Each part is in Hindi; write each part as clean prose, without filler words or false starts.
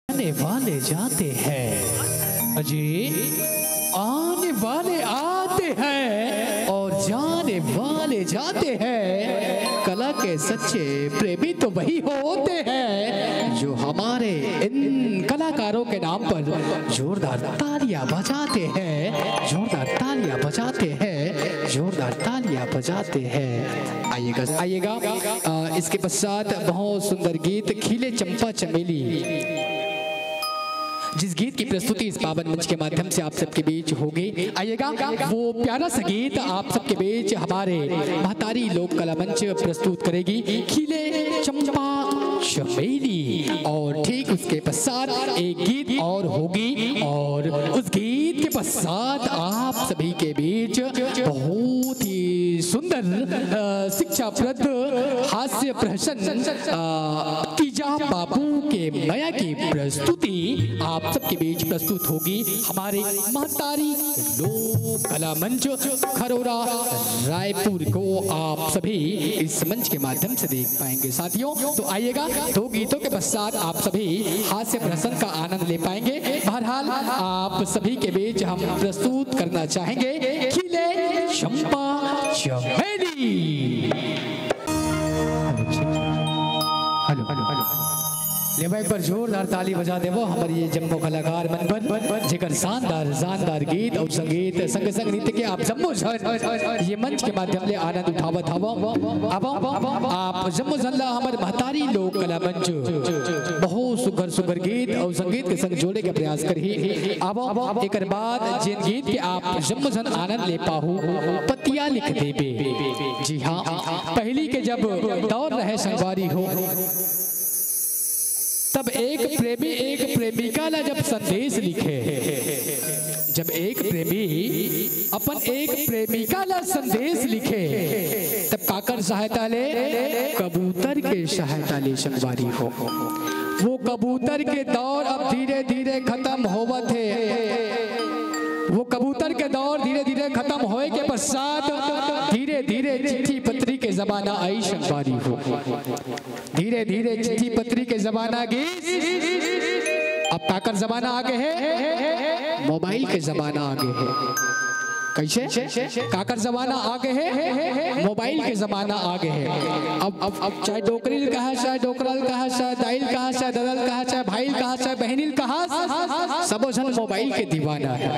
आने वाले जाते हैं, अजी आने वाले आते हैं और जाने वाले जाते हैं। कला के सच्चे प्रेमी तो वही होते हैं जो हमारे इन कलाकारों के नाम पर जोरदार तालियां बजाते हैं, जोरदार तालियां बजाते हैं, जोरदार तालियां बजाते हैं। आइएगा आइएगा। इसके पश्चात बहुत सुंदर गीत खिले चंपा चमेली, जिस गीत की प्रस्तुति इस पावन मंच के माध्यम से आप सबके बीच होगी। आइएगा, वो प्यारा सा गीत आप सबके बीच हमारे महतारी लोक कला मंच प्रस्तुत करेगी, खिले चंपा चमेली। और ठीक उसके पश्चात एक गीत और होगी और उस गीत के पश्चात आप सभी के बीच बहुत ही सुंदर शिक्षाप्रद हास्य प्रहसन तीजा बाबू के माया की प्रस्तुति आप सबके बीच प्रस्तुत होगी। हमारे महतारी लोक कला मंच खरोरा रायपुर को आप सभी इस मंच के माध्यम से देख पाएंगे साथियों। तो आइएगा, दो गीतों के पश्चात आप सभी हास्य प्रहसन का आनंद ले पाएंगे। बहरहाल आप सभी के बीच हम प्रस्तुत करना चाहेंगे खिले चंपा चमेली। हेलो हेलो हेलो ले भाई पर जोरदार ताली बजा देवो हमारे ये जम्मो कलाकार मन जेकर शानदार गीत और संगीत संग संग नृत्य के आप जम्मो ये मंच के माध्यम ले आनंद उठावत हवो। अब आप जम्मो जल्ला हमारे महतारी लोक कला मंच बहुत सुघर गीत और संगीत के संग जोड़े के प्रयास करी। अब एक बाद जिन गीत के आप जम्मो जन आनंद ले पाहु पतिया लिख देबे। जी हाँ, पहली के जब दौर रहे संगवारी हो तब एक प्रेमी एक प्रेमिका ला जब संदेश लिखे, जब एक प्रेमी अपन एक प्रेमिका ला संदेश लिखे तब काकर सहायता ले, कबूतर के सहायता ले संगवारी हो। वो कबूतर के दौर अब धीरे धीरे खत्म होवत है। वो कबूतर के दौर धीरे धीरे खत्म होए के पश्चात धीरे धीरे चिट्ठी पत्री के जमाना आई संगवारी हो। धीरे धीरे चिट्ठी पत्री के जमाना गई। अब काकर जमाना आगे है, मोबाइल के जमाना आगे है। कैसे काकर जमाना आगे है, मोबाइल के जमाना आगे है। अब चाहे डोकरील कहा, चाहे डोकरल कहा, चाहे दाइल कहा, चाहे ददल कहा, चाहे भाईल कहा, चाहे बहनील कहा, सबो जन मोबाइल के दीवाना है।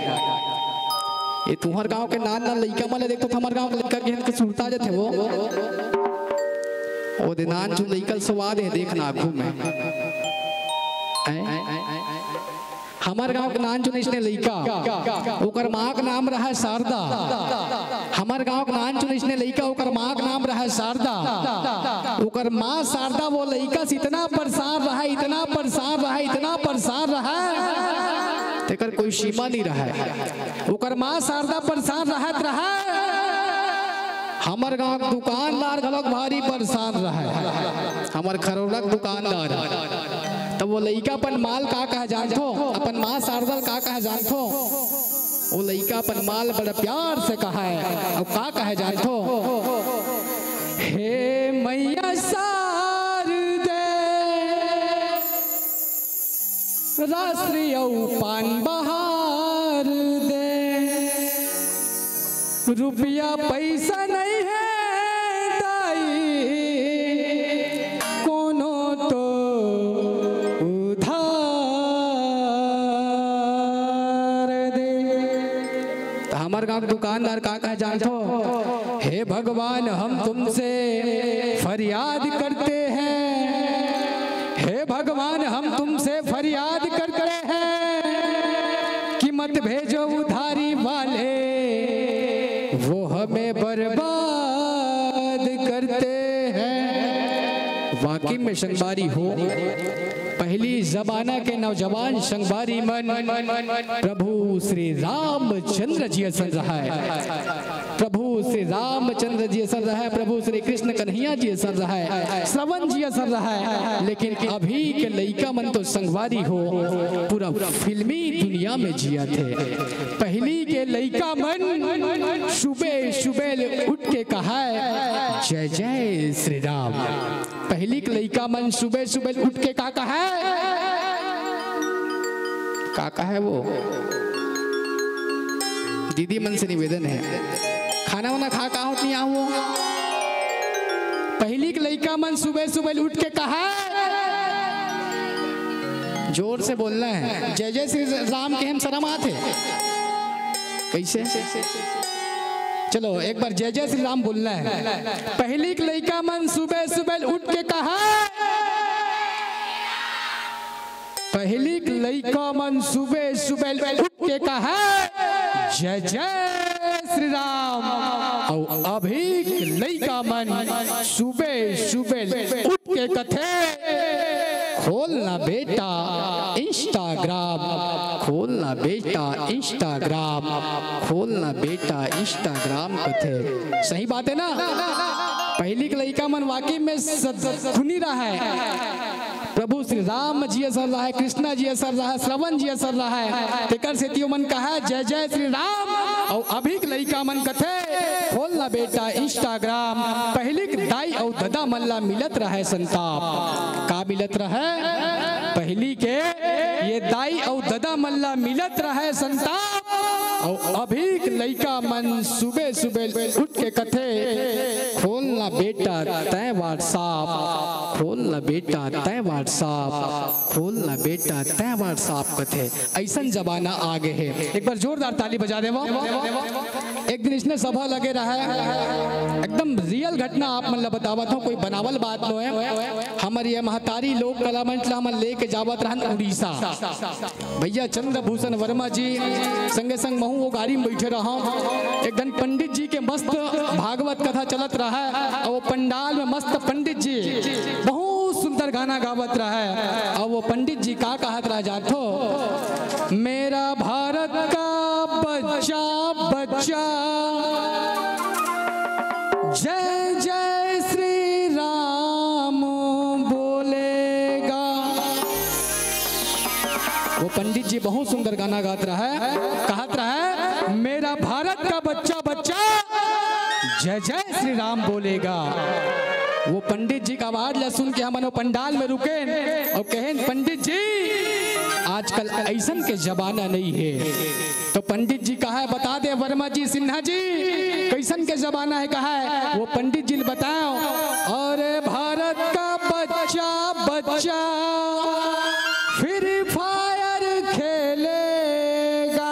ये तुम्हार गांव के नान लड़का माले देखो, हमारे गांव के लड़का के सुनता जाते वो दिनान जो लड़का स्वाद है देखना आँखों में। हमारे गांव के नान जो इसने लड़का ओकर माँ का नाम रहा शारदा। हमारे गांव के नान जो इसने लड़का ओकर माँ का नाम रहा शारदा। ओकर माँ शारदा वो लड़का से इतना परेशान रहा, इतना परेशान रहा, इतना परेशान रहा तेकर कोई सीमा नहीं रहा है। ओकर माँ शारदा परेशान रहत रहा। हमार गांव के दुकानदार घलोक भारी परेशान रहा। हमार खरोड़ा के दुकानदार तब वो लड़का अपन माल का कहा जानथो, अपन माँ शारदा का कहा जानथो। वो लड़का अपन माल बड़ा प्यार से कहा है और का कहा जानथो, हे मैया शारदे राष्ट्रीय पान बहार दे, रुपया पैसा नहीं है गांव दुकानदार का कहा जानथो, हे भगवान हम तुमसे फरियाद करते हैं, हे भगवान हम तुमसे फरियाद करते हैं कि मत भेजो उधारी वाले, वो हमें बर्बाद करते हैं। वाकई में संगवारी हो, पहली जमाना के नौजवान संगवारी मन प्रभु श्री रामचंद्र जी असन रहा है, प्रभु श्री रामचंद्र जी असन रहा है, प्रभु श्री कृष्ण कन्हैया जी असन रहा है, श्रवण जी असन रहा है। लेकिन अभी के लड़का मन तो संगवारी हो पूरा फिल्मी दुनिया में जिया थे। पहली के लड़का मन सुबह सुबह उठ के कहा जय जय श्री राम। पहली के लड़का मन सुबह सुबह उठ के कहा काका है वो। दीदी मन से निवेदन है, खाना वाना खा का होती यहाँ वो। पहली के लड़का मन सुबह सुबह उठ के कहा, जोर से बोलना है, जय जय श्री राम के हम शर्म आते कैसे। चलो एक बार जय जय श्री राम बोलना है। पहली के लड़का मन सुबह सुबह उठ के कहा, पहली के लड़का मन सुबह सुबह उठ के कहा, जय जय श्री राम। और अभी लड़का मन सुबह सुबह उठ के कथे, खोलना बेटा इंस्टाग्राम, खोलना बेटा इंस्टाग्राम, खोलना बेटा इंस्टाग्राम कथे। सही बात है ना। पहली के लड़का मन वाकई में सुनी रहा है, प्रभु श्री राम जी असर रहा है, कृष्णा जी असर रहा है, श्रवण जी असर रहा है। तेकर से तियो मन कहा जय जय श्री राम। और अभी के लड़का मन कथे, खोलना बेटा इंस्टाग्राम। पहली के दाई और ददा मल्ला मिलत रहे संताप। का मिलत रहे? पहली के ये दाई और ददा मल्ला मिलत रहे संताप। और अभी के लड़का मन सुबह सुबह उठ के कथे, खोलना बेटा तय व्हाट्सएप, खोलना बेटा तय व्हाट्सएप, खोलना बेटा तय व्हाट्सएप कथे। ऐसा जमाना आगे है। एक बार जोरदार ताली बजा दे। एक दिन इसने सभा लगे रहा है, एकदम रियल घटना आप मन बतावत हूँ, कोई बनावल बात नो है। हमारे ये महतारी लोक कला मंच ला हमन लेके जावत रहन उड़ीसा। भैया चंद्रभूषण वर्मा जी संगे संग महू वो गाड़ी में बैठे रहा। एक दिन पंडित जी के मस्त भागवत कथा चलत रहा है, और वो पंडाल में मस्त पंडित जी बहुत सुंदर गाना गावत रहा है। और वो पंडित जी का कहत रहा जातो, मेरा भारत का बच्चा बच्चा जय जय श्री राम बोलेगा। वो पंडित जी बहुत सुंदर गाना गात रहा है, कहत रहा है, मेरा भारत का बच्चा बच्चा जय जय श्री राम बोलेगा। वो पंडित जी का आवाज ला सुन के हम पंडाल में रुके और कहे, पंडित जी आजकल ऐसन के जमाना नहीं है। तो पंडित जी कहा है, बता दे वर्मा जी सिन्हा जी कैसन के जमाना है। कहा है वो पंडित जी बताओ। अरे भारत का बच्चा बच्चा फ्री फायर खेलेगा।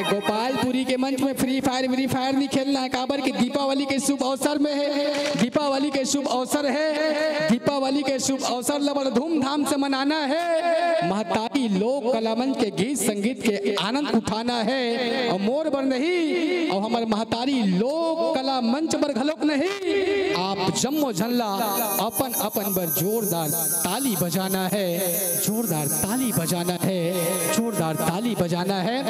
गोपालपुरी के मंच में फ्री फायर नहीं खेलना है। काबर की दीपावली के शुभ अवसर में है, दीपावली के शुभ अवसर है, दीपावली के शुभ अवसर लबड़ धूमधाम से मनाना है। महतारी लोक कला मंच के गीत संगीत के आनंद उठाना है। और मोर बर नहीं, और हमारे महतारी लोक कला मंच पर घलोक नहीं, आप जम्मो झल्ला अपन अपन बर जोरदार ताली बजाना है, जोरदार ताली बजाना है, जोरदार ताली बजाना है।